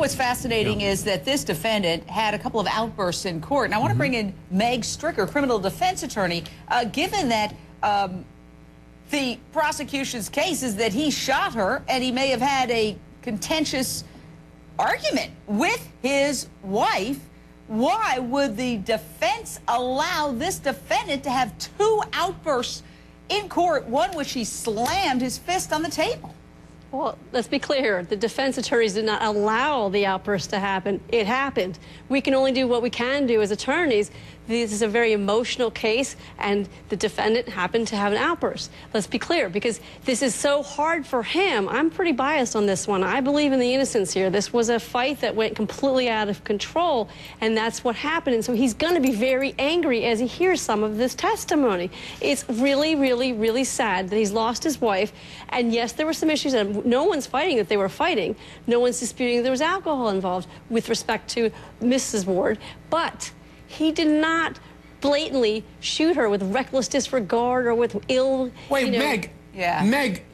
What's fascinating is that this defendant had a couple of outbursts in court. And I want to bring in Meg Strickler, criminal defense attorney. Given that the prosecution's case is that he shot her and he may have had a contentious argument with his wife, why would the defense allow this defendant to have two outbursts in court, one which he slammed his fist on the table? Well, let's be clear. The defense attorneys did not allow the outburst to happen. It happened. We can only do what we can do as attorneys. This is a very emotional case, and the defendant happened to have an outburst. Let's be clear, because this is so hard for him. I'm pretty biased on this one. I believe in the innocence here. This was a fight that went completely out of control, and that's what happened. And so he's going to be very angry as he hears some of this testimony. It's really, really, really sad that he's lost his wife. And yes, there were some issues, and no one's fighting that they were fighting. No one's disputing that there was alcohol involved with respect to Mrs. Ward. But he did not blatantly shoot her with reckless disregard or with ill... Wait, Meg. Yeah. Meg,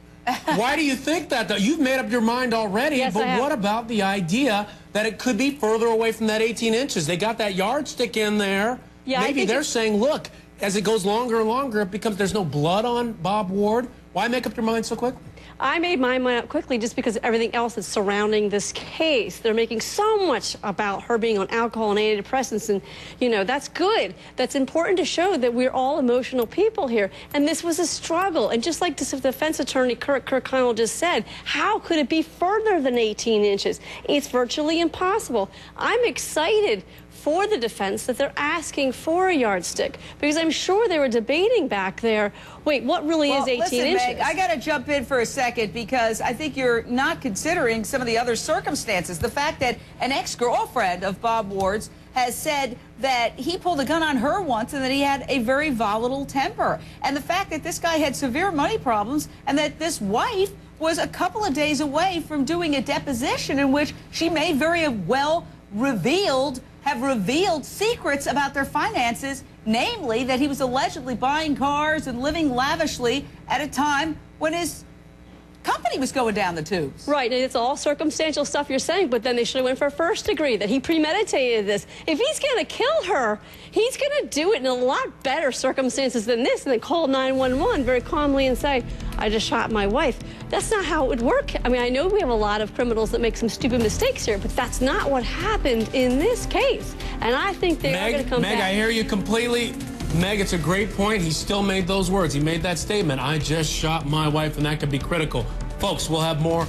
why do you think that, though? You've made up your mind already, Yes, but what about the idea that it could be further away from that 18 inches? They got that yardstick in there. Yeah, Maybe they're saying, look, as it goes longer and longer, it becomes there's no blood on Bob Ward. Why make up your mind so quickly? I made my mind up quickly just because of everything else that's surrounding this case. They're making so much about her being on alcohol and antidepressants, and, you know, that's good. That's important to show that we're all emotional people here. And this was a struggle. And just like the defense attorney, Kirk Connell, just said, how could it be further than 18 inches? It's virtually impossible. I'm excited for the defense that they're asking for a yardstick, because I'm sure they were debating back there, wait, what really is 18 listen, inches? Meg, I got to jump in for a second, because I think you're not considering some of the other circumstances. The fact that an ex-girlfriend of Bob Ward's has said that he pulled a gun on her once and that he had a very volatile temper. And the fact that this guy had severe money problems and that this wife was a couple of days away from doing a deposition in which she may very well have revealed secrets about their finances, namely that he was allegedly buying cars and living lavishly at a time when his company was going down the tubes. Right, and it's all circumstantial stuff you're saying, but then they should have went for first degree, that he premeditated this. If he's going to kill her, he's going to do it in a lot better circumstances than this, and then call 911 very calmly and say, I just shot my wife. That's not how it would work. I mean, I know we have a lot of criminals that make some stupid mistakes here, but that's not what happened in this case. And I think they are going to come back. Meg, I hear you completely. Meg, it's a great point. He still made those words. He made that statement. I just shot my wife, and that could be critical. Folks, we'll have more